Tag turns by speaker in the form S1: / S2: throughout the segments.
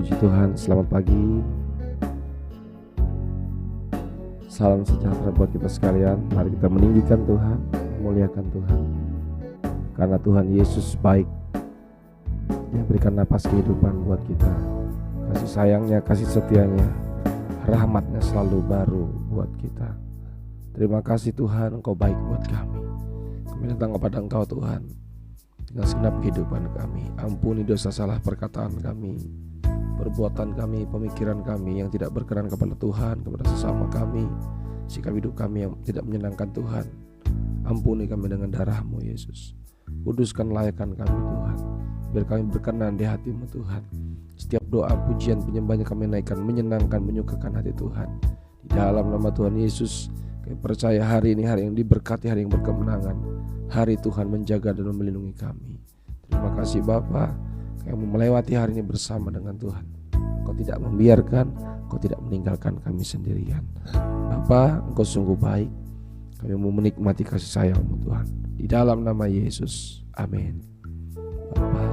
S1: Puji Tuhan, selamat pagi. Salam sejahtera buat kita sekalian. Mari kita meninggikan Tuhan, memuliakan Tuhan. Karena Tuhan Yesus baik. Dia berikan napas kehidupan buat kita. Kasih sayangnya, kasih setianya, rahmatnya selalu baru buat kita. Terima kasih Tuhan, Engkau baik buat kami. Kami datang kepada Engkau Tuhan dengan segenap kehidupan kami. Ampuni dosa salah perkataan kami, perbuatan kami, pemikiran kami yang tidak berkenan kepada Tuhan, kepada sesama kami, sikap hidup kami yang tidak menyenangkan Tuhan. Ampuni kami dengan darah-Mu Yesus. Kuduskan, layakkan kami Tuhan, biar kami berkenan di hati-Mu Tuhan. Setiap doa, pujian, penyembahnya kami naikkan, menyenangkan, menyukakan hati Tuhan. Di dalam nama Tuhan Yesus, kami percaya hari ini hari yang diberkati, hari yang berkemenangan. Hari Tuhan menjaga dan melindungi kami. Terima kasih Bapa, kami melewati hari ini bersama dengan Tuhan. Engkau tidak membiarkan, Engkau tidak meninggalkan kami sendirian. Bapa, Engkau sungguh baik. Kami mau menikmati kasih sayang-Mu Tuhan. Di dalam nama Yesus, amin. Bapa,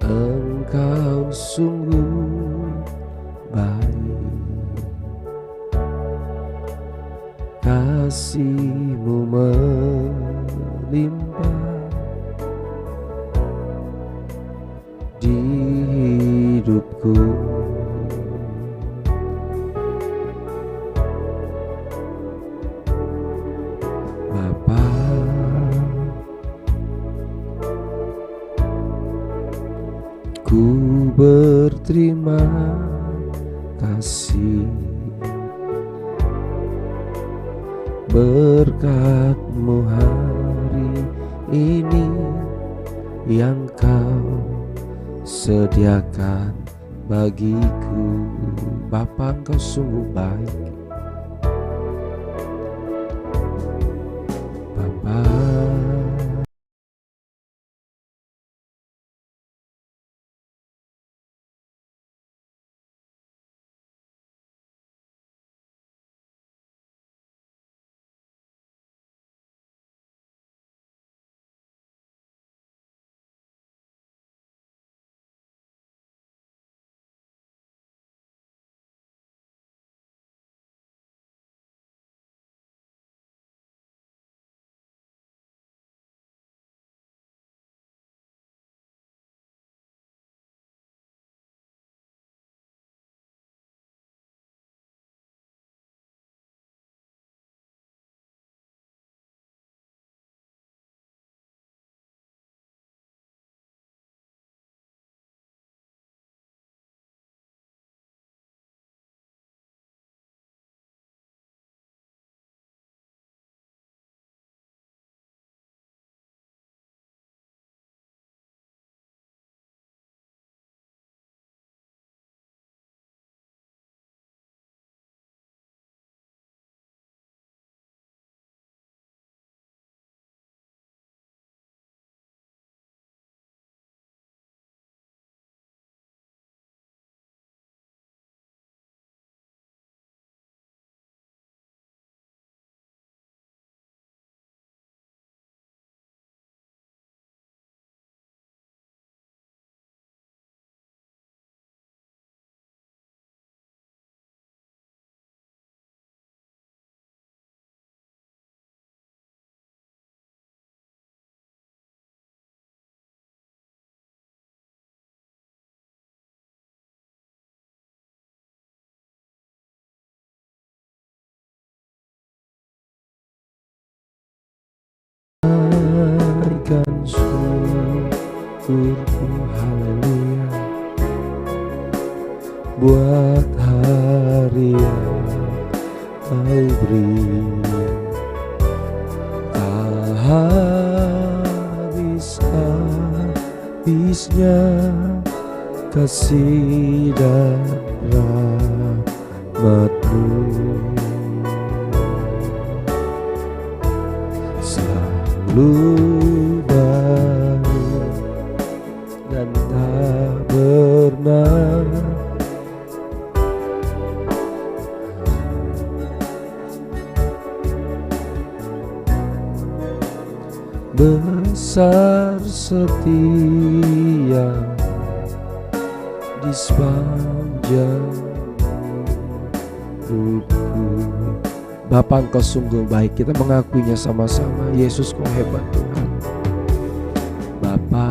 S1: Engkau sungguh baik, kasih-Mu melimpah di hidupku. Bapa, ku berterima kasih, berkat-Mu hari ini yang Kau sediakan bagiku. Bapa, Engkau sungguh baik. Bapa, naikkan syukurku, haleluya, buat hari yang Kau beri. Tak habis-habisnya kasih dan rahmat-Mu, selalu baik dan tak pernah besar setia di sepanjang hidupku. Bapa, Engkau sungguh baik. Kita mengakuinya sama-sama. Yesus, Kau hebat Tuhan. Bapa,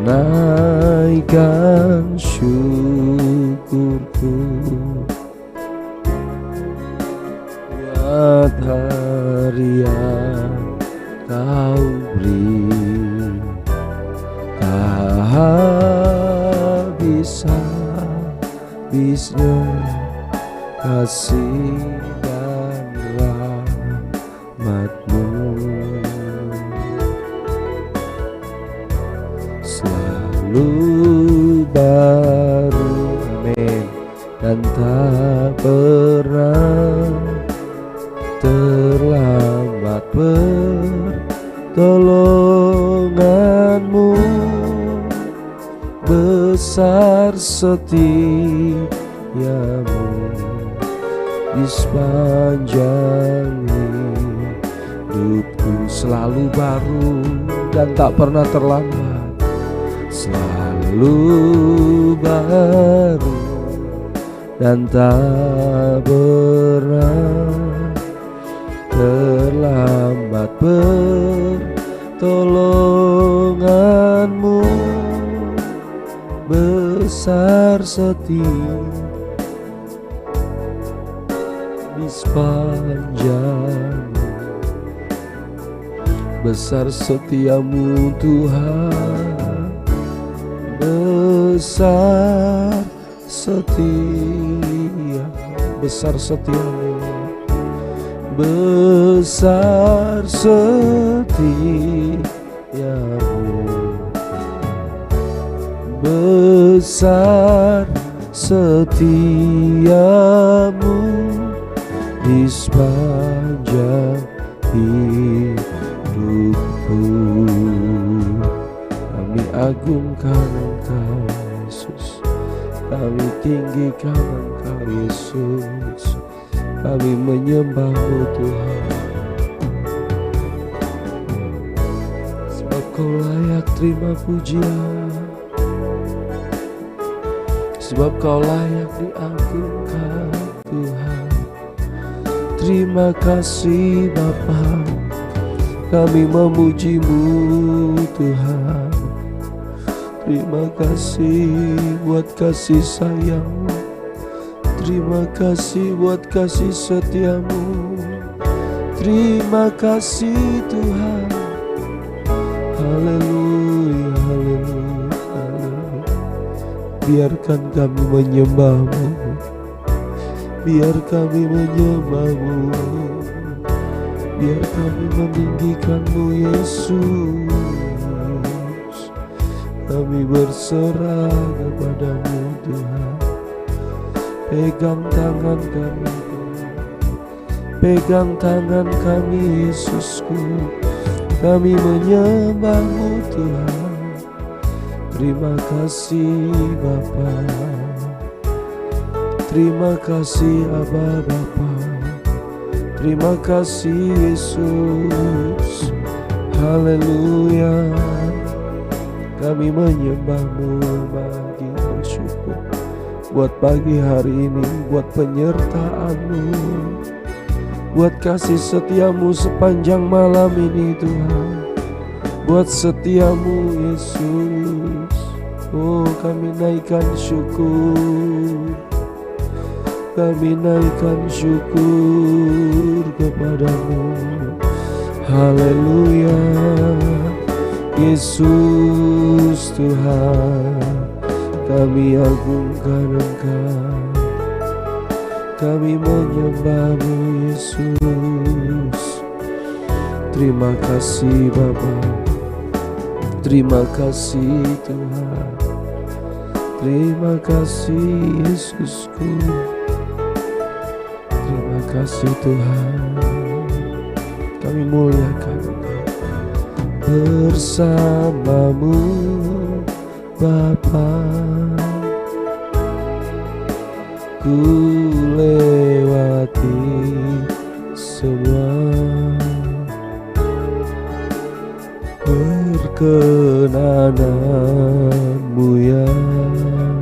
S1: naikkan syukurku buat hari yang Kau beri. Tak habisnya kasih dan rahmat-Mu, selalu baru, amin, dan tak pernah terlambat. Pertolongan-Mu besar setia-Mu di sepanjang hidupku, selalu baru dan tak pernah terlambat, selalu baru dan tak pernah terlambat. Pertolongan-Mu besar setia di sepanjang. Besar setia-Mu Tuhan, besar setia, besar setia-Mu, besar setia-Mu, besar setia-Mu di sepanjang hidupku. Kami agungkan Engkau Yesus, kami tinggikan Engkau Yesus, kami menyembah-Mu Tuhan, sebab Kau layak terima pujian, sebab Kau layak diagungkan Tuhan. Terima kasih Bapa, kami memuji-Mu Tuhan. Terima kasih buat kasih sayang-Mu, terima kasih buat kasih setia-Mu. Terima kasih Tuhan, Haleluya, haleluya, haleluya. Biarkan kami menyembah-Mu, biar kami menyembah-Mu, biar kami meninggikan-Mu Yesus. Kami berserah kepada-Mu Tuhan. Pegang tangan kami Tuhan, pegang tangan kami Yesusku. Kami menyembah-Mu Tuhan. Terima kasih Bapa, terima kasih Aba Bapa, terima kasih Yesus. Haleluya. Kami menyembah-Mu, bagi bersyukur buat pagi hari ini, buat penyertaan-Mu, buat kasih setia-Mu sepanjang malam ini Tuhan, buat setia-Mu Yesus. Oh, kami naikkan syukur, kami naikkan syukur kepada-Mu. Haleluya. Yesus Tuhan, kami agungkan Engkau, kami menyembah-Mu Yesus. Terima kasih Bapa, terima kasih Tuhan, terima kasih Yesusku, terima kasih Tuhan. Kami muliakan Engkau. Bersama-Mu Bapa, ku lewati semua, perkenanan-Mu yang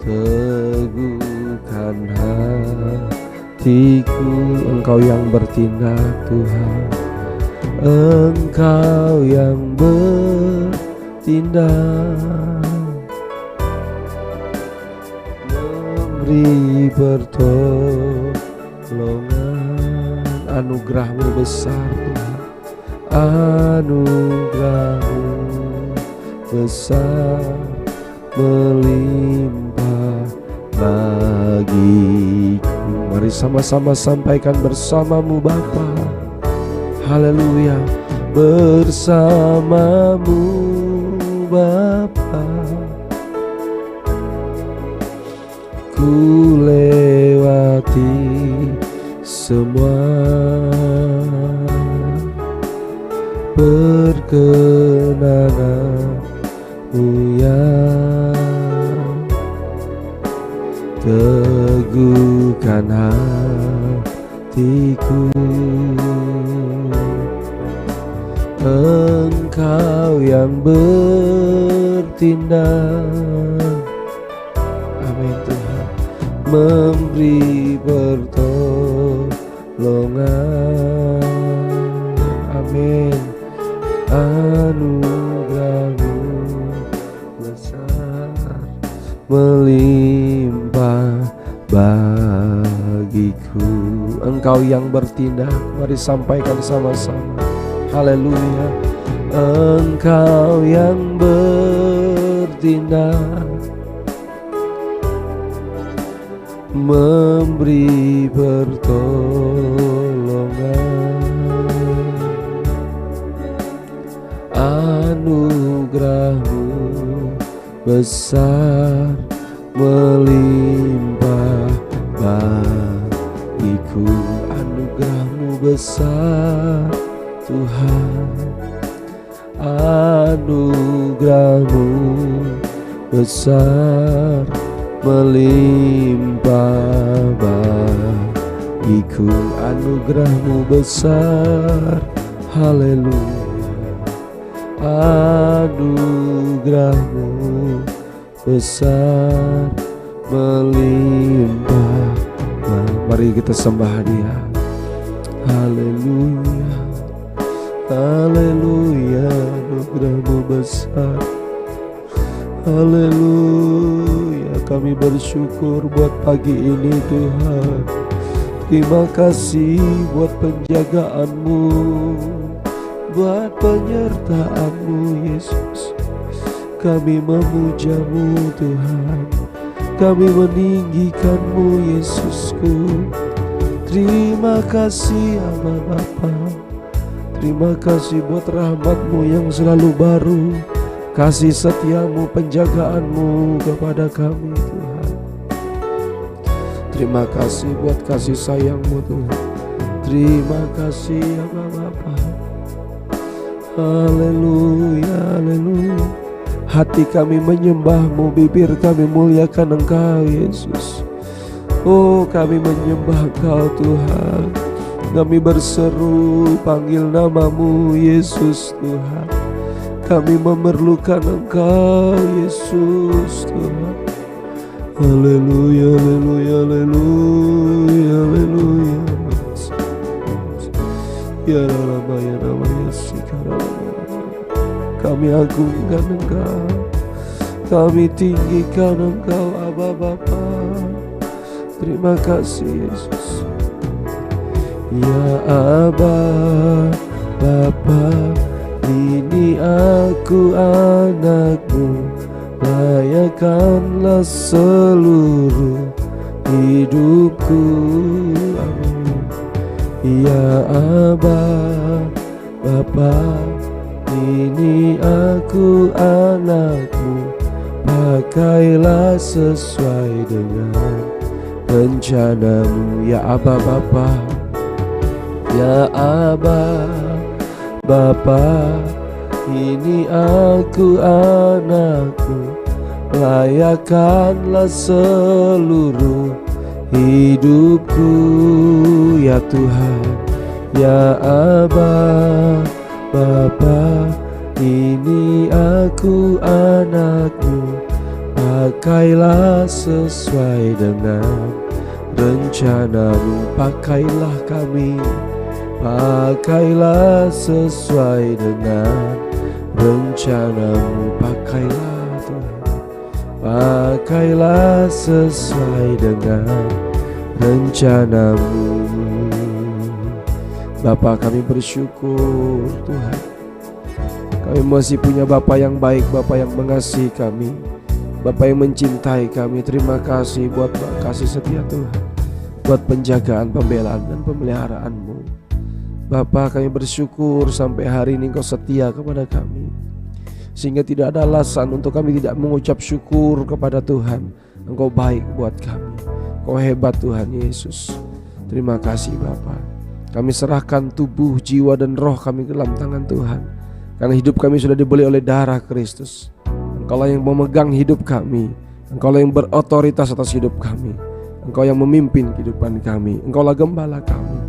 S1: teguhkan hatiku. Engkau yang bertindak Tuhan, Engkau yang bertindak, memberi pertolongan. Anugerah-Mu besar Tuhan, anugerah-Mu besar, melimpah bagiku. Mari sama-sama sampaikan bersama-Mu Bapa. Haleluya. Bersama-Mu Bapa, ku lewati semua, perkenanan-Mu yang teguhkan hatiku. Engkau yang bertindak, amin Tuhan, memberi pertolongan, amin. Anugerah-Mu besar, melimpah bagiku. Engkau yang bertindak, mari sampaikan sama-sama. Haleluya. Engkau yang bertindak, memberi pertolongan. Anugerah-Mu besar, melimpah bagiku. Anugerah-Mu besar Tuhan, anugerah-Mu besar, melimpah bagiku. Anugerah-Mu besar, haleluya. Anugerah-Mu besar, melimpah. Mari kita sembah Dia. Haleluya, haleluya. Anugerah-Mu besar, haleluya. Kami bersyukur buat pagi ini Tuhan. Terima kasih buat penjagaan-Mu buat penyertaan-Mu Yesus. Kami memuja-Mu Tuhan, kami meninggikan-Mu Yesusku. Terima kasih Aba Bapa, terima kasih buat rahmat-Mu yang selalu baru, kasih setia-Mu, penjagaan-Mu kepada kami Tuhan. Terima kasih buat kasih sayang-Mu Tuhan. Terima kasih Aba Bapa. Haleluya, haleluya. Hati kami menyembah-Mu, bibir kami muliakan Engkau Yesus. Oh, kami menyembah Engkau Tuhan. Kami berseru panggil nama-Mu Yesus Tuhan. Kami memerlukan Engkau Yesus Tuhan. Haleluya, haleluya, haleluya, haleluya. Ya Rama, ya Rama, ya Sikarama. Kami agungkan Engkau, kami tinggikan Engkau Aba Bapa. Terima kasih Yesus. Ya Aba Bapa, ini aku anak-Mu, layakkanlah seluruh hidupku. Amin. Ya Aba Bapa, ini aku anak-Mu, pakailah sesuai dengan rencana-Mu. Ya Aba Bapa, ya Aba Bapa, ini aku anak-Mu, layakkanlah seluruh hidupku. Ya Tuhan, ya Aba Bapa, ini aku anak-Mu, pakailah sesuai dengan rencana-Mu. Pakailah kami, pakailah sesuai dengan rencana-Mu. Pakailah Tuhan, pakailah sesuai dengan rencana-Mu. Bapa, kami bersyukur Tuhan, kami masih punya Bapa yang baik, Bapa yang mengasihi kami, Bapa yang mencintai kami. Terima kasih buat kasih setia Tuhan, buat penjagaan, pembelaan dan pemeliharaan-Mu. Bapa, kami bersyukur sampai hari ini Engkau setia kepada kami, sehingga tidak ada alasan untuk kami tidak mengucap syukur kepada Tuhan. Engkau baik buat kami, Engkau hebat Tuhan Yesus. Terima kasih Bapa. Kami serahkan tubuh, jiwa dan roh kami ke dalam tangan Tuhan, karena hidup kami sudah dibeli oleh darah Kristus. Engkaulah yang memegang hidup kami, Engkaulah yang berotoritas atas hidup kami, Engkau yang memimpin kehidupan kami, Engkaulah gembala kami.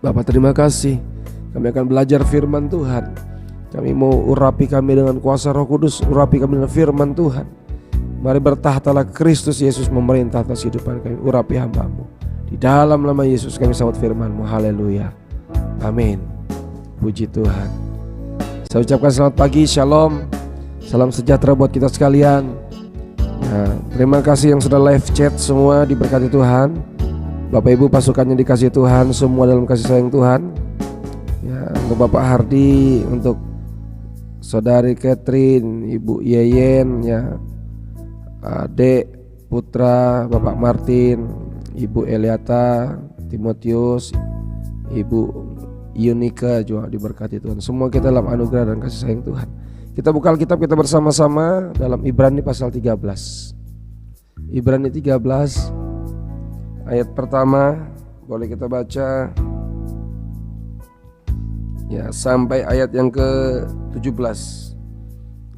S1: Bapa, terima kasih. Kami akan belajar firman Tuhan. Kami mau urapi kami dengan kuasa Roh Kudus, urapi kami dengan firman Tuhan. Mari bertahtalah Kristus Yesus memerintah atas kehidupan kami. Urapi hamba-Mu. Di dalam nama Yesus kami sambut firman-Mu. Haleluya. Amin. Puji Tuhan. Saya ucapkan selamat pagi, shalom. Salam sejahtera buat kita sekalian. Nah, terima kasih yang sudah live chat semua, diberkati Tuhan. Bapak Ibu pasukannya dikasih Tuhan, semua dalam kasih sayang Tuhan. Ya, untuk Bapak Hardi, untuk Saudari Catherine, Ibu Yeyen, ya, Adek Putra, Bapak Martin, Ibu Eliata, Timotius, Ibu Yunika juga diberkati Tuhan. Semua kita dalam anugerah dan kasih sayang Tuhan. Kita buka Alkitab kita bersama-sama dalam Ibrani pasal 13. Ibrani 13 ayat pertama, boleh kita baca ya sampai ayat yang ke-17.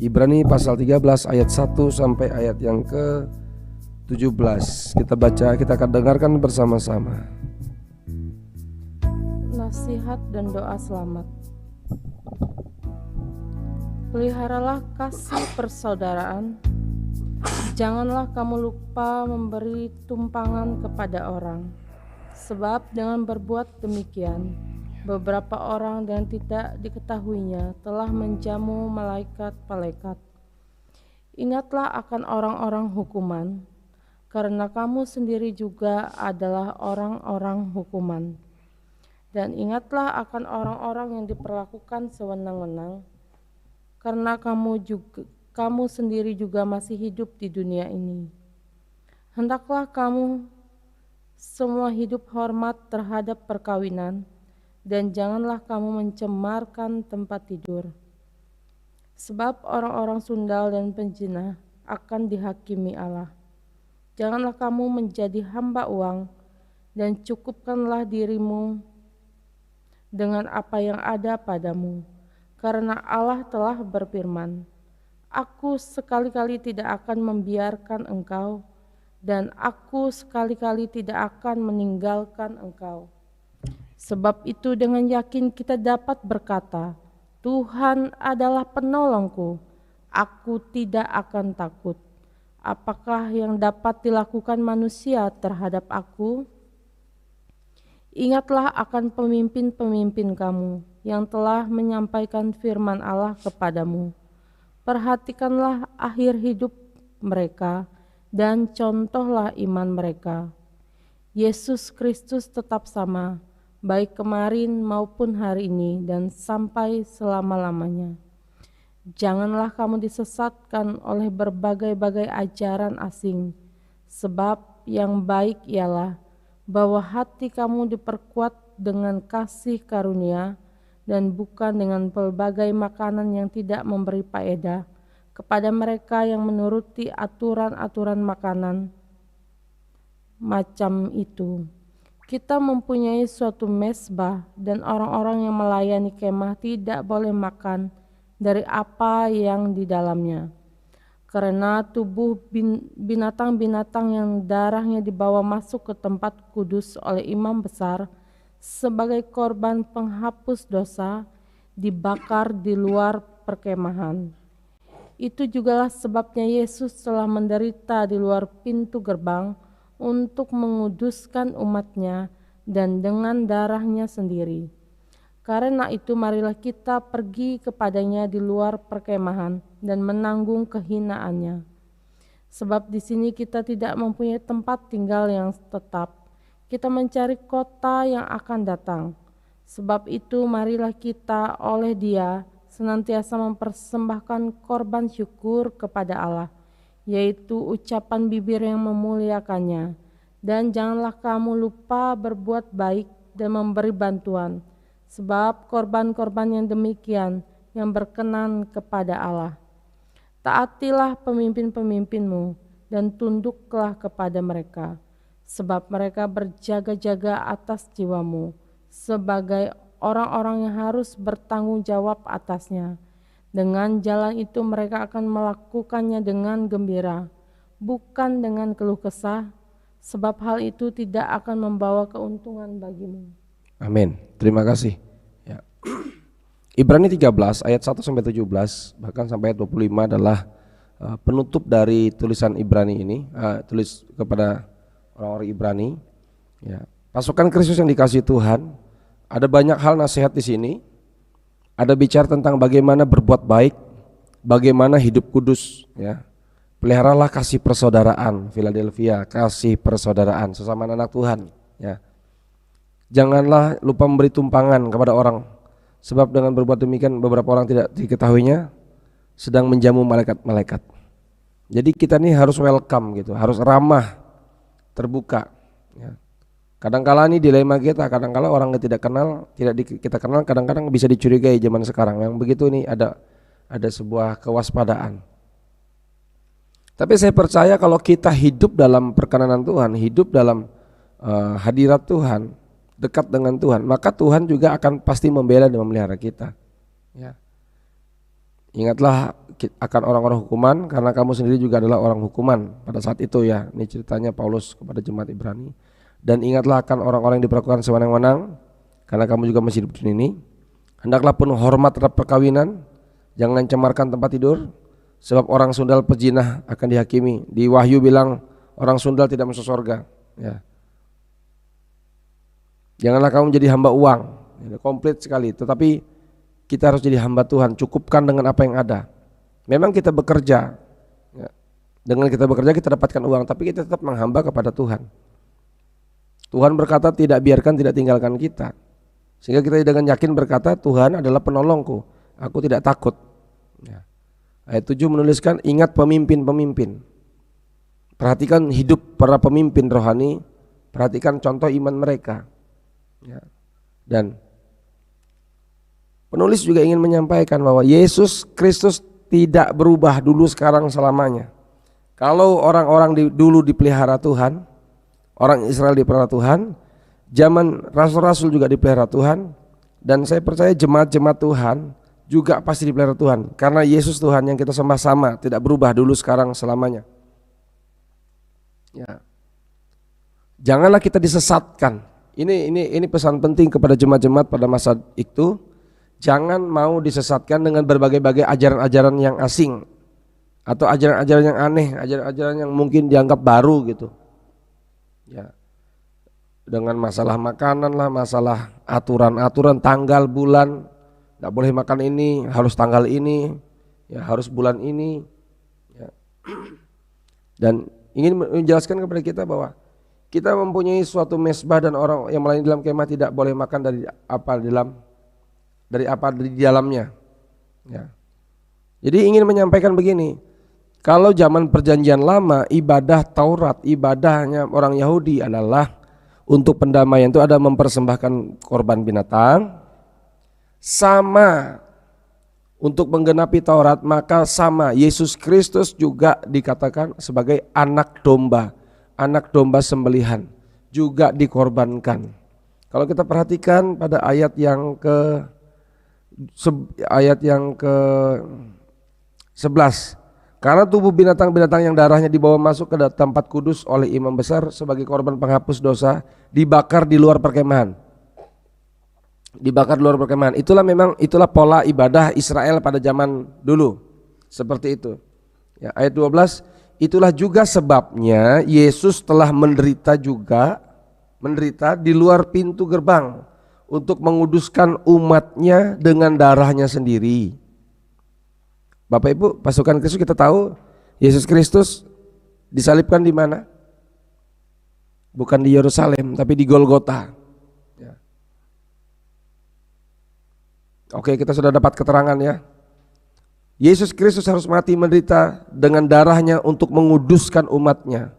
S1: Ibrani pasal 13 ayat 1 sampai ayat yang ke-17. Kita baca, kita akan dengarkan bersama-sama.
S2: Nasihat dan doa selamat. Peliharalah kasih persaudaraan. Janganlah kamu lupa memberi tumpangan kepada orang, sebab dengan berbuat demikian beberapa orang dan tidak diketahuinya telah menjamu malaikat-malaikat. Ingatlah akan orang-orang hukuman, karena kamu sendiri juga adalah orang-orang hukuman. Dan ingatlah akan orang-orang yang diperlakukan sewenang-wenang, karena kamu sendiri juga masih hidup di dunia ini. Hendaklah kamu semua hidup hormat terhadap perkawinan, dan janganlah kamu mencemarkan tempat tidur. Sebab orang-orang sundal dan penjinah akan dihakimi Allah. Janganlah kamu menjadi hamba uang, dan cukupkanlah dirimu dengan apa yang ada padamu, karena Allah telah berfirman, Aku sekali-kali tidak akan membiarkan engkau, dan aku sekali-kali tidak akan meninggalkan engkau. Sebab itu dengan yakin kita dapat berkata, Tuhan adalah penolongku, aku tidak akan takut. Apakah yang dapat dilakukan manusia terhadap aku? Ingatlah akan pemimpin-pemimpin kamu yang telah menyampaikan firman Allah kepadamu. Perhatikanlah akhir hidup mereka dan contohlah iman mereka. Yesus Kristus tetap sama, baik kemarin maupun hari ini dan sampai selama-lamanya. Janganlah kamu disesatkan oleh berbagai-bagai ajaran asing, sebab yang baik ialah bahwa hati kamu diperkuat dengan kasih karunia dan bukan dengan pelbagai makanan yang tidak memberi faedah kepada mereka yang menuruti aturan-aturan makanan macam itu. Kita mempunyai suatu mesbah dan orang-orang yang melayani kemah tidak boleh makan dari apa yang di dalamnya. Karena tubuh binatang-binatang yang darahnya dibawa masuk ke tempat kudus oleh imam besar sebagai korban penghapus dosa dibakar di luar perkemahan. Itu jugalah sebabnya Yesus telah menderita di luar pintu gerbang untuk menguduskan umatnya dan dengan darahnya sendiri. Karena itu marilah kita pergi kepadanya di luar perkemahan dan menanggung kehinaannya. Sebab di sini kita tidak mempunyai tempat tinggal yang tetap. Kita mencari kota yang akan datang. Sebab itu marilah kita oleh Dia senantiasa mempersembahkan korban syukur kepada Allah, yaitu ucapan bibir yang memuliakannya. Dan janganlah kamu lupa berbuat baik dan memberi bantuan, sebab korban-korban yang demikian yang berkenan kepada Allah. Taatilah pemimpin-pemimpinmu dan tunduklah kepada mereka, sebab mereka berjaga-jaga atas jiwamu sebagai orang-orang yang harus bertanggung jawab atasnya. Dengan jalan itu mereka akan melakukannya dengan gembira, bukan dengan keluh kesah, sebab hal itu tidak akan membawa keuntungan bagimu.
S1: Amin. Terima kasih. Ya. Ibrani 13 ayat 1 sampai 17 bahkan sampai ayat 25 adalah penutup dari tulisan Ibrani ini, tulis kepada orang-orang Ibrani. Ya. Pasukan Kristus yang dikasihi Tuhan, ada banyak hal nasihat di sini. Ada bicara tentang bagaimana berbuat baik, bagaimana hidup kudus. Ya. Peliharalah kasih persaudaraan, Philadelphia, kasih persaudaraan sesama anak Tuhan. Ya. Janganlah lupa memberi tumpangan kepada orang, sebab dengan berbuat demikian beberapa orang tidak diketahuinya sedang menjamu malaikat-malaikat. Jadi kita nih harus welcome gitu, harus ramah, terbuka. Ya. Kadang-kala ini dilema kita, kadang-kala orang yang tidak kenal, kita kenal, kadang-kadang bisa dicurigai zaman sekarang. Yang begitu ini ada sebuah kewaspadaan. Tapi saya percaya kalau kita hidup dalam perkenanan Tuhan, hidup dalam hadirat Tuhan, dekat dengan Tuhan, maka Tuhan juga akan pasti membela dan memelihara kita. Ya. Ingatlah akan orang-orang hukuman, karena kamu sendiri juga adalah orang hukuman pada saat itu ya. Ini ceritanya Paulus kepada jemaat Ibrani. Dan ingatlah akan orang-orang yang diperlakukan sewenang-wenang, karena kamu juga masih hidup di sini. Hendaklah penuh hormat terhadap perkawinan, jangan cemarkan tempat tidur, sebab orang sundal pejinah akan dihakimi. Di Wahyu bilang orang sundal tidak masuk surga. Ya. Janganlah kamu menjadi hamba uang. Ini komplit sekali. Tetapi kita harus jadi hamba Tuhan. Cukupkan dengan apa yang ada. Memang kita bekerja. Ya. Dengan kita bekerja kita dapatkan uang, tapi kita tetap menghamba kepada Tuhan. Tuhan berkata tidak biarkan, tidak tinggalkan kita. Sehingga kita dengan yakin berkata, Tuhan adalah penolongku, aku tidak takut. Ya. Ayat 7 menuliskan, ingat pemimpin-pemimpin. Perhatikan hidup para pemimpin rohani, perhatikan contoh iman mereka. Ya. Dan penulis juga ingin menyampaikan bahwa Yesus Kristus tidak berubah dulu, sekarang, selamanya. Kalau orang-orang dulu dipelihara Tuhan, orang Israel dipelihara Tuhan, zaman rasul-rasul juga dipelihara Tuhan, dan saya percaya jemaat-jemaat Tuhan juga pasti dipelihara Tuhan, karena Yesus Tuhan yang kita sembah sama, tidak berubah dulu, sekarang, selamanya. Ya. Janganlah kita disesatkan. Ini pesan penting kepada jemaat-jemaat pada masa itu. Jangan mau disesatkan dengan berbagai-bagai ajaran-ajaran yang asing atau ajaran-ajaran yang aneh, ajaran-ajaran yang mungkin dianggap baru gitu. Ya. Dengan masalah makanan lah, masalah aturan-aturan tanggal bulan, nggak boleh makan ini, harus tanggal ini, ya harus bulan ini. Ya. Dan ingin menjelaskan kepada kita bahwa kita mempunyai suatu mesbah dan orang yang melayani dalam kemah tidak boleh makan dari apa di dalamnya. Ya. Jadi ingin menyampaikan begini, kalau zaman perjanjian lama ibadah Taurat, ibadahnya orang Yahudi adalah untuk pendamaian itu ada mempersembahkan korban binatang, sama untuk menggenapi Taurat, maka sama Yesus Kristus juga dikatakan sebagai anak domba sembelihan, juga dikorbankan. Kalau kita perhatikan pada ayat yang ke 11, karena tubuh binatang-binatang yang darahnya dibawa masuk ke tempat kudus oleh imam besar sebagai korban penghapus dosa dibakar di luar perkemahan. Dibakar di luar perkemahan. Itulah pola ibadah Israel pada zaman dulu. Seperti itu. Ya, ayat 12, itulah juga sebabnya Yesus telah menderita di luar pintu gerbang untuk menguduskan umatnya dengan darahnya sendiri. Bapak Ibu, pasukan Kristus, kita tahu Yesus Kristus disalibkan di mana? Bukan di Yerusalem, tapi di Golgota. Ya. Oke, kita sudah dapat keterangan ya. Yesus Kristus harus mati menderita dengan darahnya untuk menguduskan umatnya.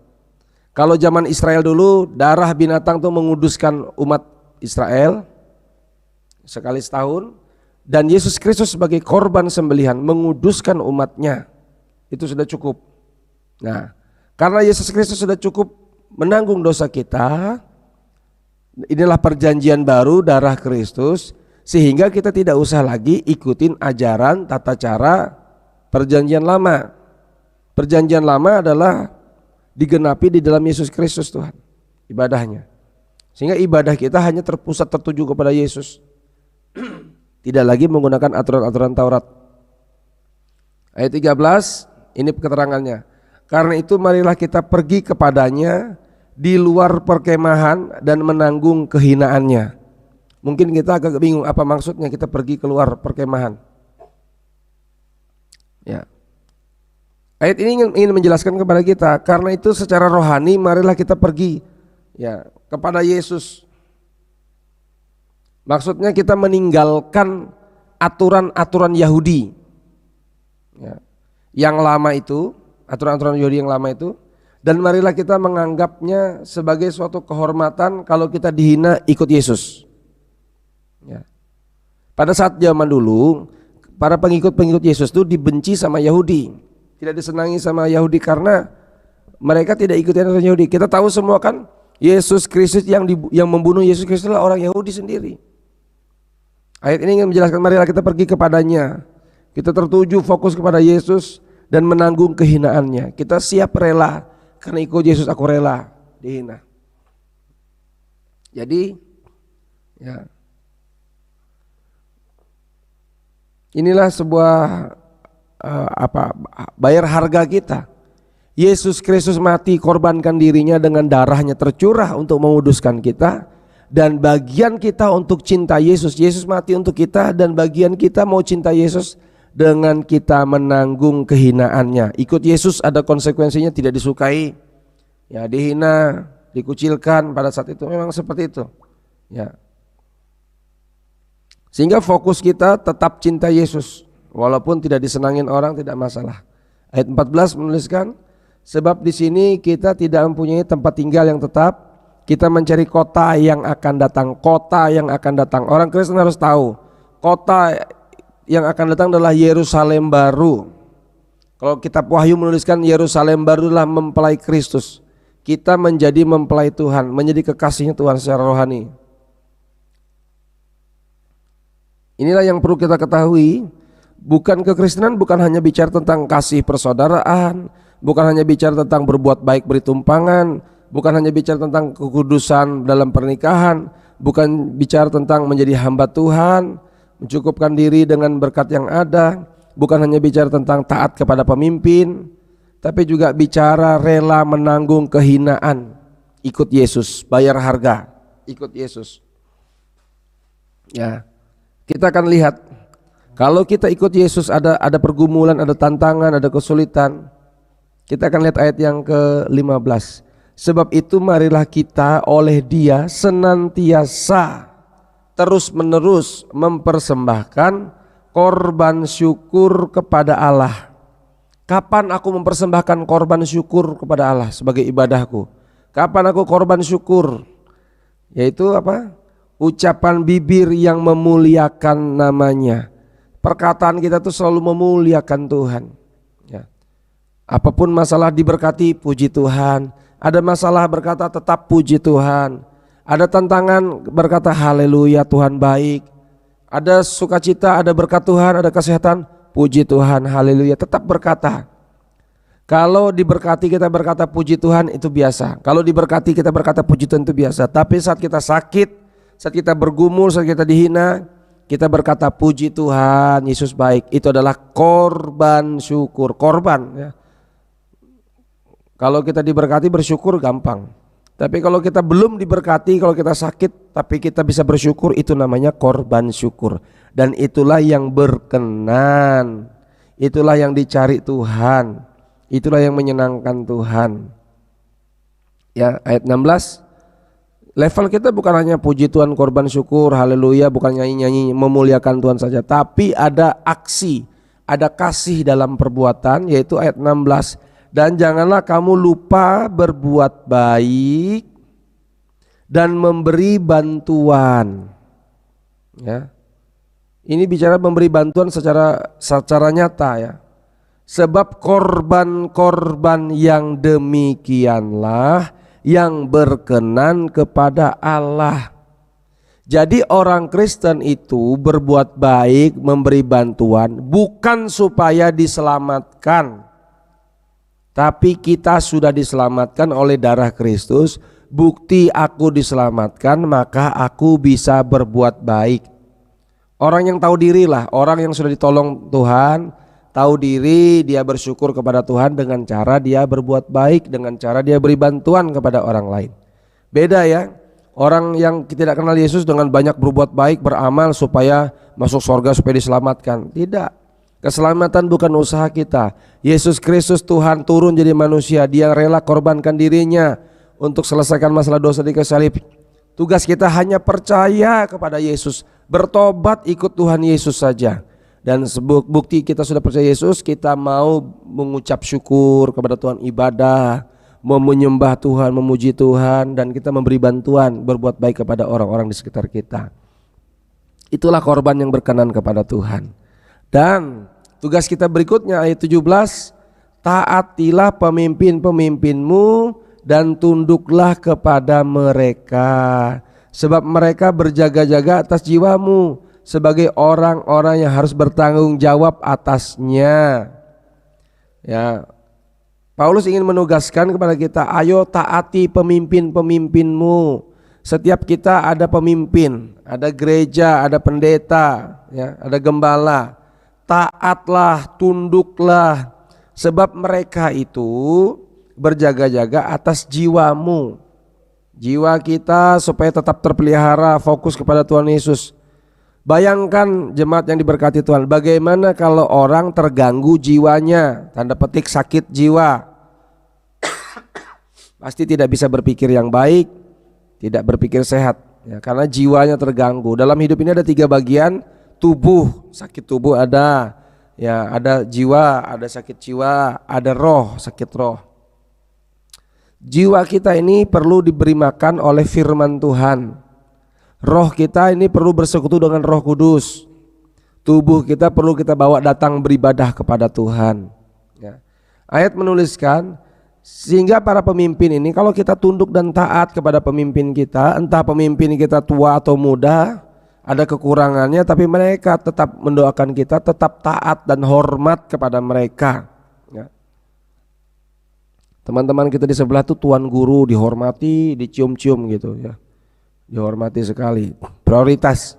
S1: Kalau zaman Israel dulu, darah binatang itu menguduskan umat Israel sekali setahun, dan Yesus Kristus sebagai korban sembelihan menguduskan umatnya. Itu sudah cukup. Nah, karena Yesus Kristus sudah cukup menanggung dosa kita, inilah perjanjian baru, darah Kristus, sehingga kita tidak usah lagi ikutin ajaran tata cara perjanjian lama. Perjanjian lama adalah digenapi di dalam Yesus Kristus Tuhan, ibadahnya. Sehingga ibadah kita hanya terpusat tertuju kepada Yesus. Tidak lagi menggunakan aturan-aturan Taurat. Ayat 13, ini keterangannya. Karena itu marilah kita pergi kepadanya di luar perkemahan dan menanggung kehinaannya. Mungkin kita agak bingung apa maksudnya kita pergi keluar perkemahan. Ya. Ayat ini ingin menjelaskan kepada kita, karena itu secara rohani marilah kita pergi ya kepada Yesus. Maksudnya kita meninggalkan aturan-aturan Yahudi ya, yang lama itu, aturan-aturan Yahudi yang lama itu, dan marilah kita menganggapnya sebagai suatu kehormatan kalau kita dihina ikut Yesus ya. Pada saat zaman dulu, para pengikut-pengikut Yesus itu dibenci sama Yahudi, tidak disenangi sama Yahudi karena mereka tidak ikuti aturan Yahudi. Kita tahu semua kan, Yesus Kristus yang membunuh Yesus Kristus adalah orang Yahudi sendiri. Ayat ini ingin menjelaskan, marilah kita pergi kepadanya. Kita tertuju fokus kepada Yesus dan menanggung kehinaannya. Kita siap rela, karena ikut Yesus aku rela dihina. Jadi ya, inilah sebuah bayar harga kita. Yesus Kristus mati, korbankan dirinya dengan darahnya tercurah untuk menguduskan kita. Dan bagian kita untuk cinta Yesus, Yesus mati untuk kita, dan bagian kita mau cinta Yesus dengan kita menanggung kehinaannya. Ikut Yesus ada konsekuensinya, tidak disukai, ya dihina, dikucilkan pada saat itu, memang seperti itu. Ya. Sehingga fokus kita tetap cinta Yesus, walaupun tidak disenangin orang tidak masalah. Ayat 14 menuliskan, sebab di sini kita tidak mempunyai tempat tinggal yang tetap, kita mencari kota yang akan datang. Kota yang akan datang, orang Kristen harus tahu, kota yang akan datang adalah Yerusalem baru. Kalau kitab Wahyu menuliskan Yerusalem baru adalah mempelai Kristus. Kita menjadi mempelai Tuhan, menjadi kekasihnya Tuhan secara rohani. Inilah yang perlu kita ketahui. Bukan kekristenan bukan hanya bicara tentang kasih persaudaraan, bukan hanya bicara tentang berbuat baik beri tumpangan, bukan hanya bicara tentang kekudusan dalam pernikahan, bukan bicara tentang menjadi hamba Tuhan, mencukupkan diri dengan berkat yang ada, bukan hanya bicara tentang taat kepada pemimpin, tapi juga bicara rela menanggung kehinaan, ikut Yesus, bayar harga, ikut Yesus. Ya, kita akan lihat kalau kita ikut Yesus ada pergumulan, ada tantangan, ada kesulitan. Kita akan lihat ayat yang ke-15. Sebab itu marilah kita oleh Dia senantiasa terus menerus mempersembahkan korban syukur kepada Allah. Kapan aku mempersembahkan korban syukur kepada Allah sebagai ibadahku? Kapan aku korban syukur? Yaitu apa? Ucapan bibir yang memuliakan namanya. Perkataan kita tuh selalu memuliakan Tuhan. Ya. Apapun masalah diberkati, puji Tuhan. Ada masalah berkata tetap puji Tuhan. Ada tantangan berkata haleluya Tuhan baik. Ada sukacita, ada berkat Tuhan, ada kesehatan, puji Tuhan, haleluya, tetap berkata. Kalau diberkati kita berkata puji Tuhan itu biasa. Kalau diberkati kita berkata puji Tuhan itu biasa. Tapi saat kita sakit, saat kita bergumul, saat kita dihina, kita berkata puji Tuhan, Yesus baik. Itu adalah korban syukur. Korban ya. Kalau kita diberkati bersyukur gampang. Tapi kalau kita belum diberkati, kalau kita sakit tapi kita bisa bersyukur, itu namanya korban syukur. Dan itulah yang berkenan. Itulah yang dicari Tuhan. Itulah yang menyenangkan Tuhan. Ya, ayat 16. Level kita bukan hanya puji Tuhan, korban syukur, haleluya, bukan nyanyi-nyanyi memuliakan Tuhan saja, tapi ada aksi, ada kasih dalam perbuatan, yaitu ayat 16. Dan janganlah kamu lupa berbuat baik dan memberi bantuan. Ya. Ini bicara memberi bantuan secara nyata ya. Sebab korban-korban yang demikianlah yang berkenan kepada Allah. Jadi orang Kristen itu berbuat baik, memberi bantuan bukan supaya diselamatkan, tapi kita sudah diselamatkan oleh darah Kristus. Bukti aku diselamatkan, maka aku bisa berbuat baik. Orang yang tahu diri lah, orang yang sudah ditolong Tuhan, tahu diri, dia bersyukur kepada Tuhan dengan cara dia berbuat baik, dengan cara dia beri bantuan kepada orang lain. Beda ya, orang yang tidak kenal Yesus dengan banyak berbuat baik, beramal supaya masuk surga, supaya diselamatkan. Tidak, keselamatan bukan usaha kita. Yesus Kristus Tuhan turun jadi manusia, dia rela korbankan dirinya untuk selesaikan masalah dosa di kayu salib. Tugas kita hanya percaya kepada Yesus, bertobat ikut Tuhan Yesus saja. Dan bukti kita sudah percaya Yesus, kita mau mengucap syukur kepada Tuhan, ibadah, mau menyembah Tuhan, memuji Tuhan, dan kita memberi bantuan, berbuat baik kepada orang-orang di sekitar kita. Itulah korban yang berkenan kepada Tuhan. Dan tugas kita berikutnya ayat 17, taatilah pemimpin-pemimpinmu dan tunduklah kepada mereka, sebab mereka berjaga-jaga atas jiwamu sebagai orang-orang yang harus bertanggung jawab atasnya. Ya, Paulus ingin menugaskan kepada kita, ayo taati pemimpin-pemimpinmu. Setiap kita ada pemimpin, ada gereja, ada pendeta, ya, ada gembala. Taatlah, tunduklah, sebab mereka itu berjaga-jaga atas jiwamu. Jiwa kita supaya tetap terpelihara, fokus kepada Tuhan Yesus. Bayangkan jemaat yang diberkati Tuhan, bagaimana kalau orang terganggu jiwanya, tanda petik sakit jiwa. Pasti tidak bisa berpikir yang baik, tidak berpikir sehat. ya, karena jiwanya terganggu. Dalam hidup ini ada 3 bagian tubuh, sakit tubuh ada, ya, ada jiwa, ada sakit jiwa, ada roh, sakit roh. Jiwa kita ini perlu diberi makan oleh firman Tuhan. Roh kita ini perlu bersekutu dengan Roh Kudus. Tubuh kita perlu kita bawa datang beribadah kepada Tuhan. Ya. Ayat menuliskan, sehingga para pemimpin ini kalau kita tunduk dan taat kepada pemimpin kita, entah pemimpin kita tua atau muda, ada kekurangannya, tapi mereka tetap mendoakan kita, tetap taat dan hormat kepada mereka. Ya. Teman-teman kita di sebelah tuh tuan guru, dihormati, dicium-cium gitu ya. Dihormati sekali, prioritas.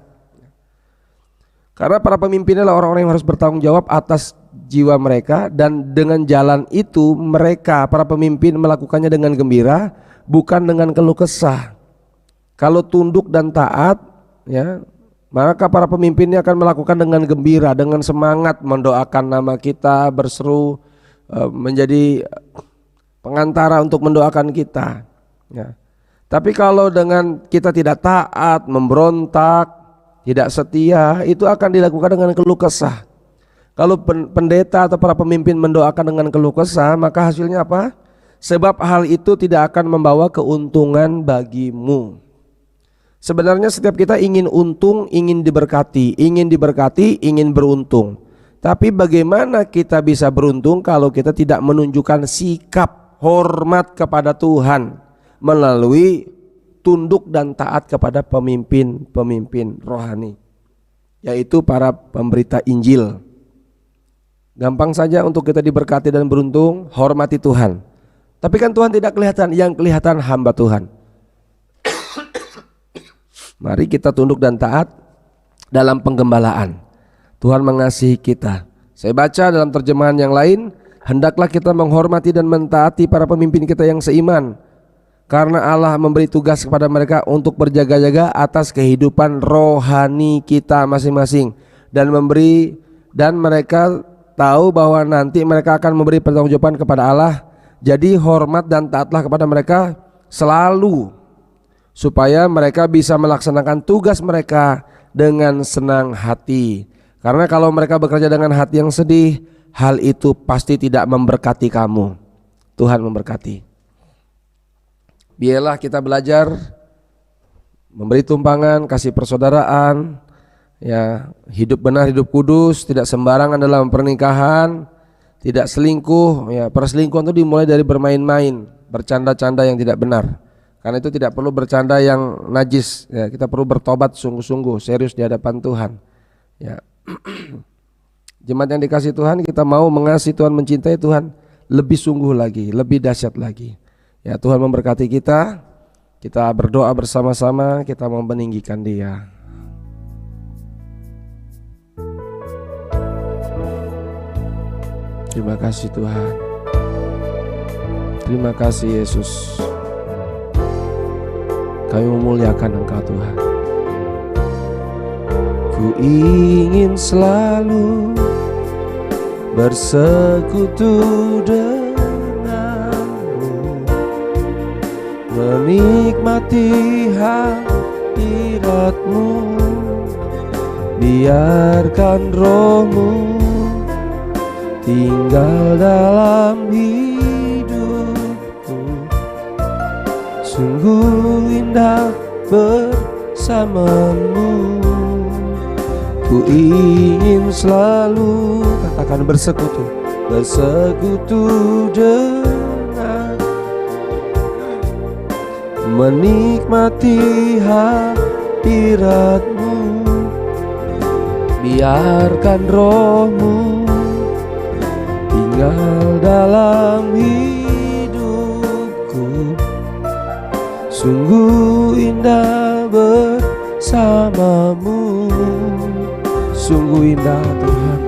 S1: Karena para pemimpin adalah orang-orang yang harus bertanggung jawab atas jiwa mereka, dan dengan jalan itu mereka para pemimpin melakukannya dengan gembira, bukan dengan keluh kesah. Kalau tunduk dan taat, ya, maka para pemimpinnya akan melakukan dengan gembira, dengan semangat mendoakan nama kita, berseru, menjadi pengantara untuk mendoakan kita. Ya. Tapi kalau dengan kita tidak taat, memberontak, tidak setia, itu akan dilakukan dengan keluh kesah. Kalau pendeta atau para pemimpin mendoakan dengan keluh kesah, maka hasilnya apa? Sebab hal itu tidak akan membawa keuntungan bagimu. Sebenarnya setiap kita ingin untung, ingin diberkati, ingin beruntung. Tapi bagaimana kita bisa beruntung kalau kita tidak menunjukkan sikap hormat kepada Tuhan melalui tunduk dan taat kepada pemimpin-pemimpin rohani, yaitu para pemberita Injil. Gampang saja untuk kita diberkati dan beruntung, hormati Tuhan. Tapi kan Tuhan tidak kelihatan, yang kelihatan hamba Tuhan. Mari kita tunduk dan taat dalam penggembalaan. Tuhan mengasihi kita. Saya baca dalam terjemahan yang lain, hendaklah kita menghormati dan mentaati para pemimpin kita yang seiman, karena Allah memberi tugas kepada mereka untuk berjaga-jaga atas kehidupan rohani kita masing-masing, dan mereka tahu bahwa nanti mereka akan memberi pertanggungjawaban kepada Allah. Jadi hormat dan taatlah kepada mereka selalu, supaya mereka bisa melaksanakan tugas mereka dengan senang hati. Karena kalau mereka bekerja dengan hati yang sedih, hal itu pasti tidak memberkati kamu. Tuhan memberkati. Biarlah kita belajar memberi tumpangan, kasih persaudaraan, ya, hidup benar, hidup kudus, tidak sembarangan dalam pernikahan, tidak selingkuh. Ya, perselingkuhan itu dimulai dari bermain-main, bercanda-canda yang tidak benar. Karena itu tidak perlu bercanda yang najis. Ya, kita perlu bertobat sungguh-sungguh, serius di hadapan Tuhan. Ya. Jemaat yang dikasihi Tuhan, kita mau mengasihi Tuhan, mencintai Tuhan lebih sungguh lagi, lebih dahsyat lagi. Ya, Tuhan memberkati kita. Kita berdoa bersama-sama, kita mau meninggikan Dia. Terima kasih Tuhan. Terima kasih Yesus. Kami memuliakan Engkau Tuhan. Ku ingin selalu bersekutu denganmu, menikmati hadirat-Mu. Biarkan Roh-Mu tinggal dalam hidupku. Sungguh indah bersamamu. Ku ingin selalu, katakan, bersekutu dengan, menikmati hadirat-Mu. Biarkan Roh-Mu tinggal dalam hidupku. Sungguh indah bersamamu. Sungguh indah Tuhan,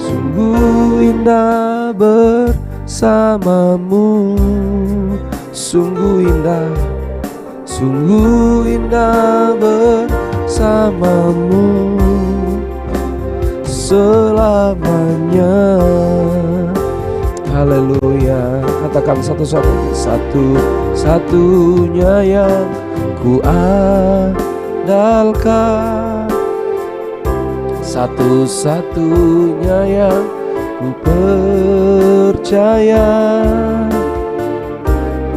S1: sungguh indah bersamamu. Sungguh indah bersamamu selamanya. Haleluya. Katakan satu-satunya yang ku andalkan, satu-satunya yang ku percaya.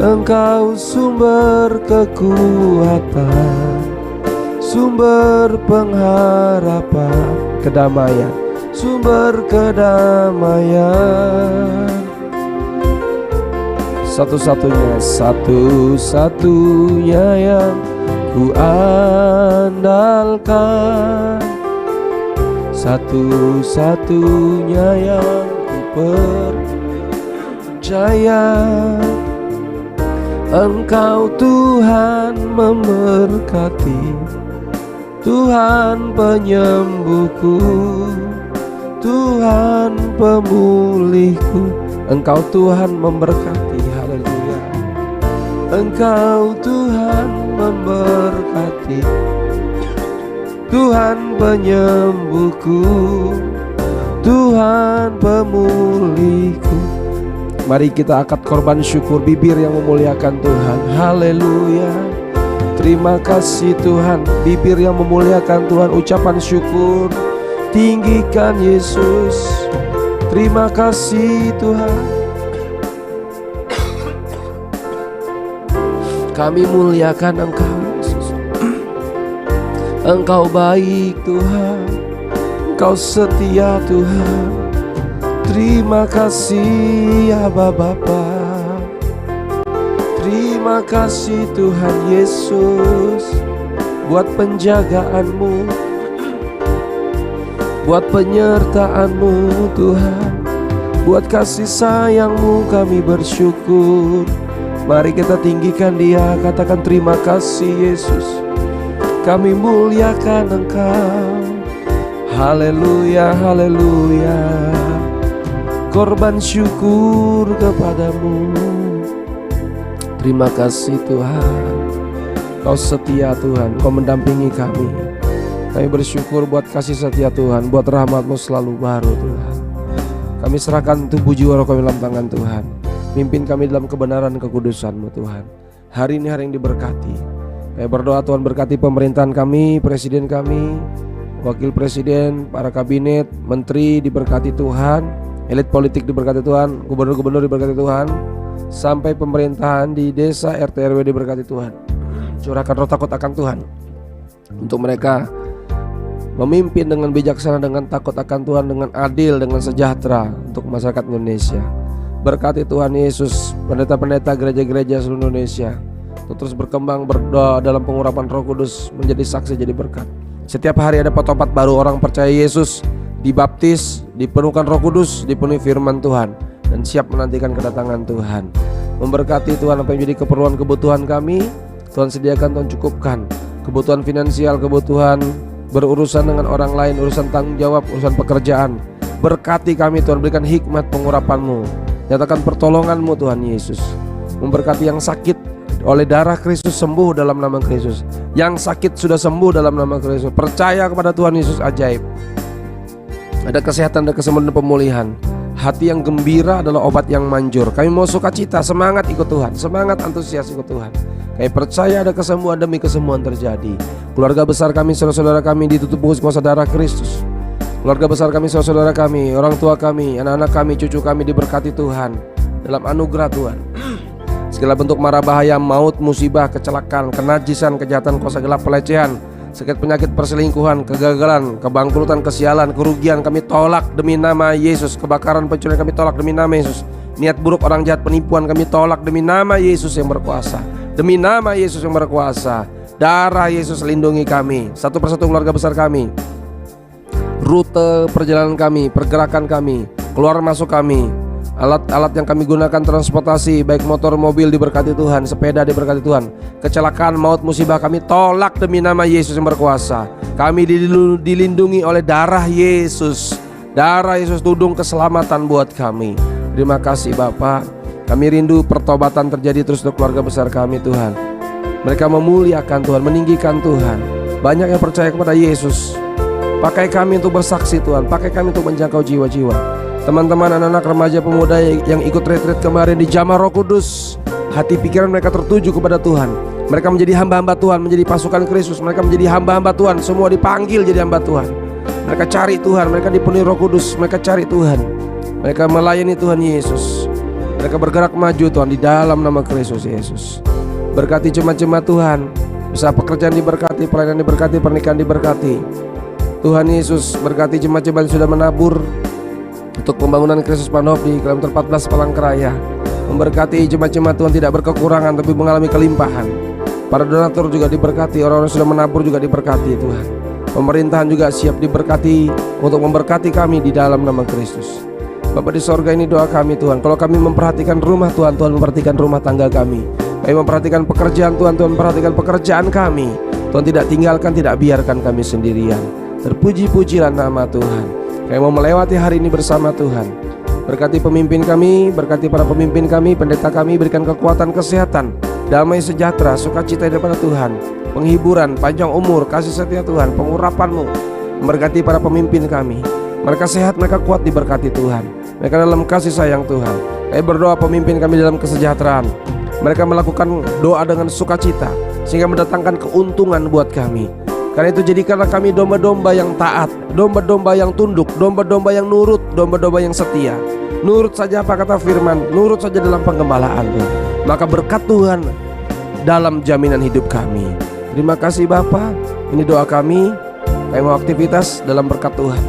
S1: Engkau sumber kekuatan, sumber pengharapan, kedamaian, sumber kedamaian. Satu-satunya yang ku andalkan, satu-satunya yang ku percaya. Engkau Tuhan memberkati, Tuhan penyembuhku, Tuhan pemulihku. Engkau Tuhan memberkati, haleluya. Engkau Tuhan memberkati, Tuhan penyembuhku, Tuhan pemulihku. Mari kita angkat korban syukur, bibir yang memuliakan Tuhan. Haleluya. Terima kasih Tuhan, bibir yang memuliakan Tuhan, ucapan syukur. Tinggikan Yesus. Terima kasih Tuhan. Kami muliakan Engkau Yesus. Engkau baik Tuhan, Engkau setia Tuhan. Terima kasih Aba Bapa. Terima kasih Tuhan Yesus, buat penjagaanmu, buat penyertaanmu Tuhan, buat kasih sayangmu kami bersyukur. Mari kita tinggikan Dia, katakan terima kasih Yesus. Kami muliakan Engkau. Haleluya, haleluya. Korban syukur kepadamu. Terima kasih Tuhan, Kau setia Tuhan, Kau mendampingi kami. Kami bersyukur buat kasih setia Tuhan, buat rahmat-Mu selalu baru Tuhan. Kami serahkan tubuh jiwa roh kami dalam tangan Tuhan. Pimpin kami dalam kebenaran kekudusan-Mu Tuhan. Hari ini hari yang diberkati. Kami berdoa Tuhan berkati pemerintahan kami, presiden kami, wakil presiden, para kabinet, menteri diberkati Tuhan, elit politik diberkati Tuhan, gubernur-gubernur diberkati Tuhan, sampai pemerintahan di desa RT RW diberkati Tuhan. Curahkan roh takut akan Tuhan untuk mereka memimpin dengan bijaksana, dengan takut akan Tuhan, dengan adil, dengan sejahtera untuk masyarakat Indonesia. Berkati Tuhan Yesus pendeta-pendeta gereja-gereja seluruh Indonesia untuk terus berkembang, berdoa dalam pengurapan Roh Kudus, menjadi saksi, jadi berkat. Setiap hari ada pot-pot baru orang percaya Yesus, dibaptis, dipenuhkan Roh Kudus, dipenuhi firman Tuhan, dan siap menantikan kedatangan Tuhan. Memberkati Tuhan apa yang menjadi keperluan kebutuhan kami, Tuhan sediakan, Tuhan cukupkan. Kebutuhan finansial, kebutuhan berurusan dengan orang lain, urusan tanggung jawab, urusan pekerjaan. Berkati kami Tuhan, berikan hikmat pengurapan-Mu, nyatakan pertolongan-Mu Tuhan Yesus. Memberkati yang sakit oleh darah Kristus sembuh dalam nama Kristus. Yang sakit sudah sembuh dalam nama Kristus. Percaya kepada Tuhan Yesus ajaib. Ada kesehatan, ada kesembuhan, dan pemulihan. Hati yang gembira adalah obat yang manjur. Kami mau sukacita, semangat ikut Tuhan, semangat antusias ikut Tuhan. Kami percaya ada kesembuhan demi kesembuhan terjadi. Keluarga besar kami, saudara-saudara kami ditutup bungkus kuasa darah Kristus. Keluarga besar kami, saudara-saudara kami, orang tua kami, anak-anak kami, cucu kami diberkati Tuhan dalam anugerah Tuhan. Segala bentuk mara bahaya, maut, musibah, kecelakaan, kenajisan, kejahatan, kuasa gelap, pelecehan, sakit penyakit, perselingkuhan, kegagalan, kebangkrutan, kesialan, kerugian kami tolak demi nama Yesus. Kebakaran, pencurian kami tolak demi nama Yesus. Niat buruk orang jahat, penipuan kami tolak demi nama Yesus yang berkuasa. Demi nama Yesus yang berkuasa. Darah Yesus lindungi kami, satu persatu keluarga besar kami, rute perjalanan kami, pergerakan kami, keluar masuk kami, alat-alat yang kami gunakan transportasi, baik motor, mobil diberkati Tuhan, sepeda diberkati Tuhan. Kecelakaan, maut, musibah kami tolak demi nama Yesus yang berkuasa. Kami dilindungi oleh darah Yesus. Darah Yesus tudung keselamatan buat kami. Terima kasih Bapa. Kami rindu pertobatan terjadi terus untuk keluarga besar kami Tuhan. Mereka memuliakan Tuhan, meninggikan Tuhan. Banyak yang percaya kepada Yesus. Pakai kami untuk bersaksi Tuhan, pakai kami untuk menjangkau jiwa-jiwa. Teman-teman, anak-anak, remaja, pemuda yang ikut retreat kemarin di Jamaah Roh Kudus, hati pikiran mereka tertuju kepada Tuhan. Mereka menjadi hamba-hamba Tuhan, menjadi pasukan Kristus. Mereka menjadi hamba-hamba Tuhan, semua dipanggil jadi hamba Tuhan. Mereka cari Tuhan, mereka dipenuhi Roh Kudus, mereka cari Tuhan. Mereka melayani Tuhan Yesus. Mereka bergerak maju Tuhan di dalam nama Kristus Yesus. Berkati jemaat-jemaat Tuhan, usaha pekerjaan diberkati, pelayanan diberkati, pernikahan diberkati. Tuhan Yesus berkati jemaat-jemaat yang sudah menabur untuk pembangunan Kristus Panhof di kilometer 14 Palangkaraya. Memberkati jemaat-jemaat Tuhan tidak berkekurangan tapi mengalami kelimpahan. Para donatur juga diberkati, orang-orang yang sudah menabur juga diberkati Tuhan. Pemerintahan juga siap diberkati untuk memberkati kami di dalam nama Kristus. Bapa di sorga, ini doa kami Tuhan. Kalau kami memperhatikan rumah Tuhan, Tuhan memperhatikan rumah tangga kami. Kami memperhatikan pekerjaan Tuhan, Tuhan memperhatikan pekerjaan kami. Tuhan tidak tinggalkan, tidak biarkan kami sendirian. Terpuji-pujilah nama Tuhan. Kami mau melewati hari ini bersama Tuhan. Berkati pemimpin kami, berkati para pemimpin kami, pendeta kami, berikan kekuatan, kesehatan, damai sejahtera, sukacita daripada Tuhan, penghiburan, panjang umur, kasih setia Tuhan, pengurapan-Mu. Memberkati para pemimpin kami. Mereka sehat, mereka kuat diberkati Tuhan. Mereka dalam kasih sayang Tuhan. Kami berdoa pemimpin kami dalam kesejahteraan. Mereka melakukan doa dengan sukacita sehingga mendatangkan keuntungan buat kami. Karena itu jadikanlah kami domba-domba yang taat, domba-domba yang tunduk, domba-domba yang nurut, domba-domba yang setia. Nurut saja apa kata firman, nurut saja dalam penggembalaan Tuhan. Maka berkat Tuhan dalam jaminan hidup kami. Terima kasih Bapa. Ini doa kami. Kami mau aktivitas dalam berkat Tuhan.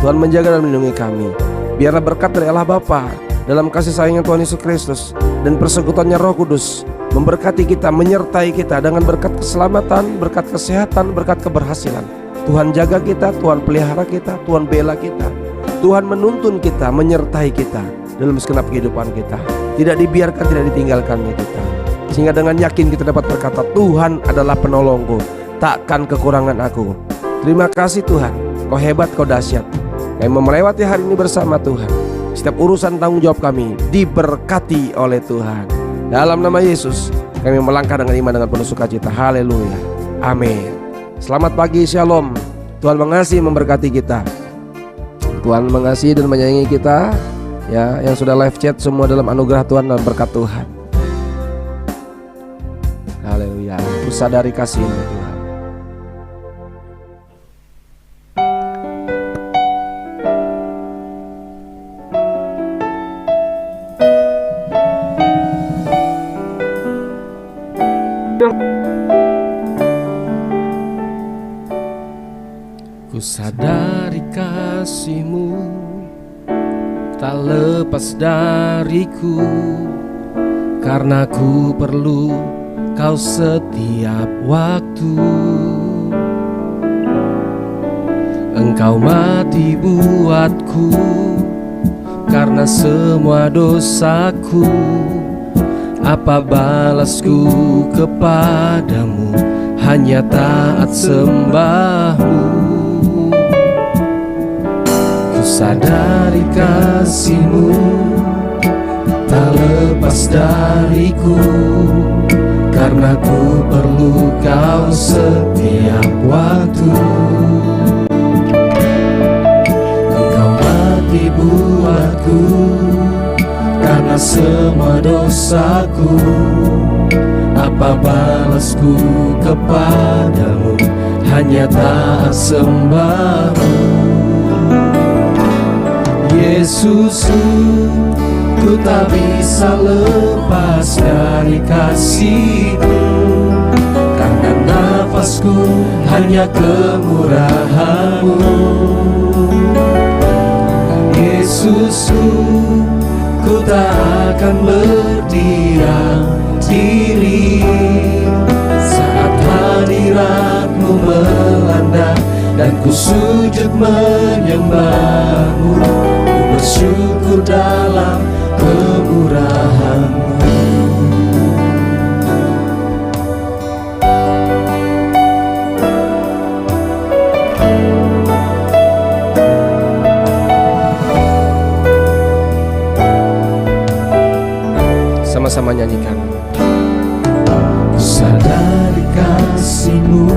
S1: Tuhan menjaga dan melindungi kami. Biarlah berkat dari Allah Bapa, dalam kasih sayangnya Tuhan Yesus Kristus dan persekutuannya Roh Kudus memberkati kita, menyertai kita dengan berkat keselamatan, berkat kesehatan, berkat keberhasilan. Tuhan jaga kita, Tuhan pelihara kita, Tuhan bela kita, Tuhan menuntun kita, menyertai kita dalam segenap kehidupan kita. Tidak dibiarkan, tidak ditinggalkannya kita. Sehingga dengan yakin kita dapat berkata, Tuhan adalah penolongku, takkan kekurangan aku. Terima kasih Tuhan, Kau hebat, Kau dahsyat. Kami melewati hari ini bersama Tuhan. Setiap urusan tanggung jawab kami diberkati oleh Tuhan. Dalam nama Yesus kami melangkah dengan iman, dengan penuh sukacita. Haleluya, amin. Selamat pagi, shalom. Tuhan mengasihi, memberkati kita. Tuhan mengasihi dan menyayangi kita. Ya, yang sudah live chat semua dalam anugerah Tuhan dan berkat Tuhan. Haleluya. Ku sadari kasih-Mu Tuhan. Ku sadari kasih-Mu tak lepas dariku, karena ku perlu Kau setiap waktu. Engkau mati buatku karena semua dosaku. Apa balasku kepadamu? Hanya taat sembahmu. Ku sadari kasih-Mu tak lepas dariku, karena ku perlu Kau setiap waktu. Engkau mati buatku karena semua dosaku. Apa balasku kepadamu? Hanya taat sembahmu. Yesusku, ku tak bisa lepas dari kasih-Mu, karena nafasku hanya kemurahan-Mu. Yesusku, ku tak akan berdiam diri saat hadirat-Mu melanda dan ku sujud menyembah-Mu. Ku bersyukur dalam kemurahan-Mu. Sama-sama nyanyikan. Ku sadari kasih-Mu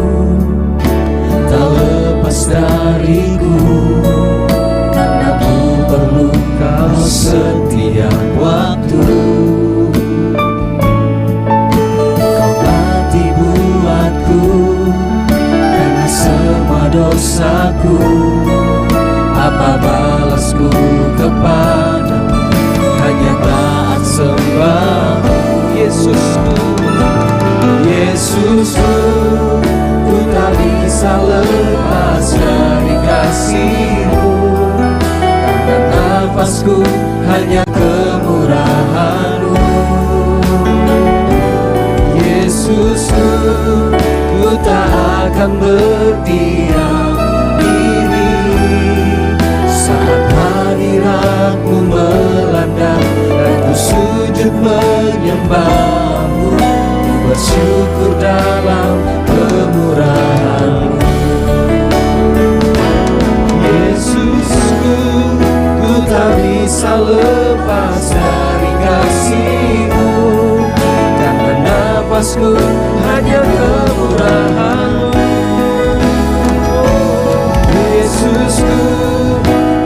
S1: tak lepas dariku, karena ku perlu Kau setiap waktu. Kau mati kepadamu, hanya taat sembah. Yesusku, Yesusku, ku tak bisa lepas dari kasih-Mu, karena nafasku hanya kemurahan-Mu. Yesusku, ku tak akan berdiam diri saat hadirat-Mu melanda dan ku sujud menyembah-Mu. Ku bersyukur dalam kemurahan-Mu. Yesusku, ku tak bisa lepas dari kasih-Mu, karena nafasku hanya kemurahan-Mu. Yesusku,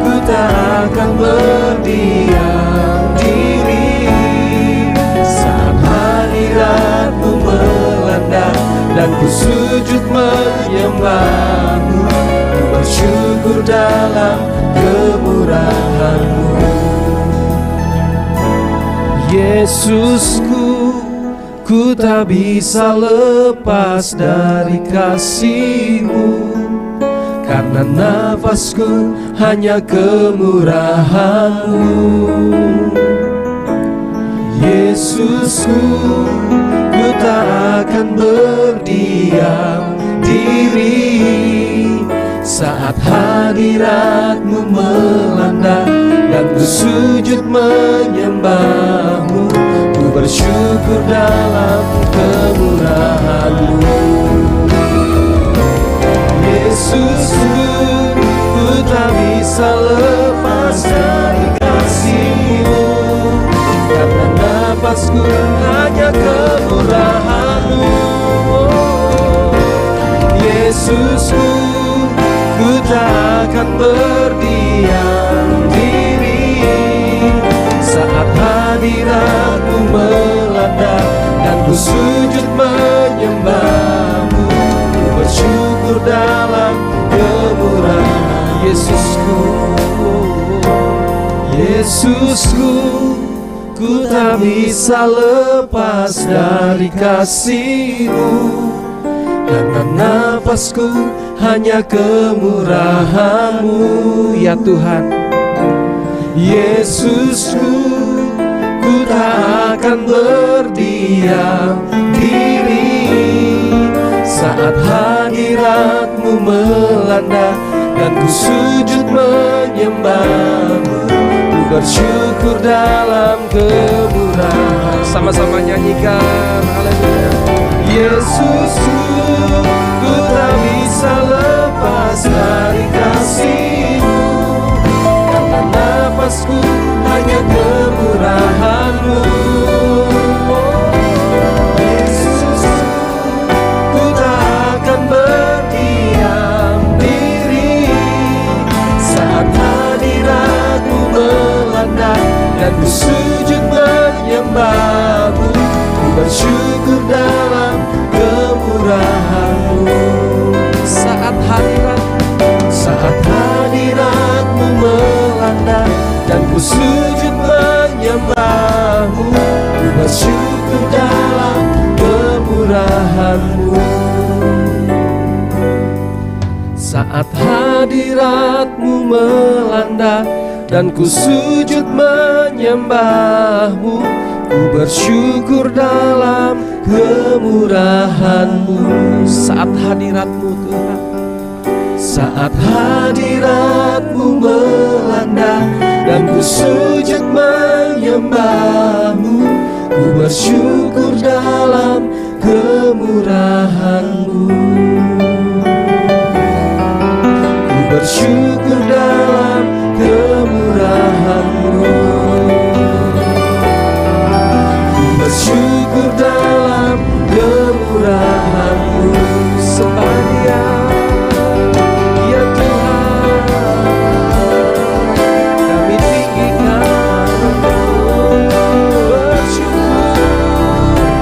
S1: ku tak akan berdiam diri saat hadirat-Mu melanda dan ku sujud menyembah-Mu. Ku bersyukur dalam kemurahan-Mu. Yesusku, ku tak bisa lepas dari kasih-Mu, karena nafasku hanya kemurahan-Mu. Yesusku, ku tak akan berdiam diri saat hadirat-Mu melanda dan ku sujud menyembah-Mu. Ku bersyukur dalam kemurahan-Mu. Yesusku, ku tak bisa lepas dari kasih-Mu, karena nafasku hanya kemurahan-Mu. Yesusku, ku tak akan berdiam diri saat hadirat-Mu melanda dan ku sujud menyembah-Mu. Ku bersyukur dalam kemurahan. Yesusku, Yesusku, ku tak bisa lepas dari kasih-Mu, karena nafasku hanya kemurahan-Mu. Ya Tuhan, Yesusku, ku tak akan berdiam diri saat hadirat-Mu melanda dan ku sujud menyembah-Mu. Ku bersyukur dalam kemurahan. Sama-sama nyanyikan, haleluya. Yesusku, ku tak bisa lepas dari kasih-Mu, karena nafasku hanya kemurahan-Mu. Yesusku, ku tak akan berdiam diri saat hadirat-Mu melanda dan ku sujud menyembah-Mu. Ku bersyukur dalam kemurahan-Mu. Saat hadirat-Mu melanda dan ku sujud menyembah-Mu. Ku bersyukur dalam kemurahan-Mu. Saat hadirat-Mu melanda dan ku sujud menyembah-Mu. Ku bersyukur dalam kemurahan-Mu. Saat hadirat-Mu Tuhan, saat hadirat-Mu melanda dan ku sujud menyembah-Mu. Ku bersyukur dalam kemurahan-Mu. Ku bersyukur dalam kemurahan-Mu. Bersyukur dalam kemurahan-Mu. Sembah Dia, ya Tuhan, kami tinggikan bersyukur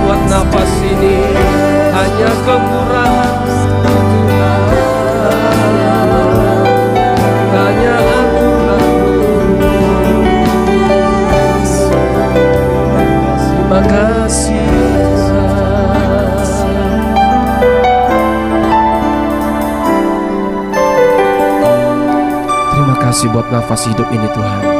S1: buat kasih buat nafas hidup ini Tuhan.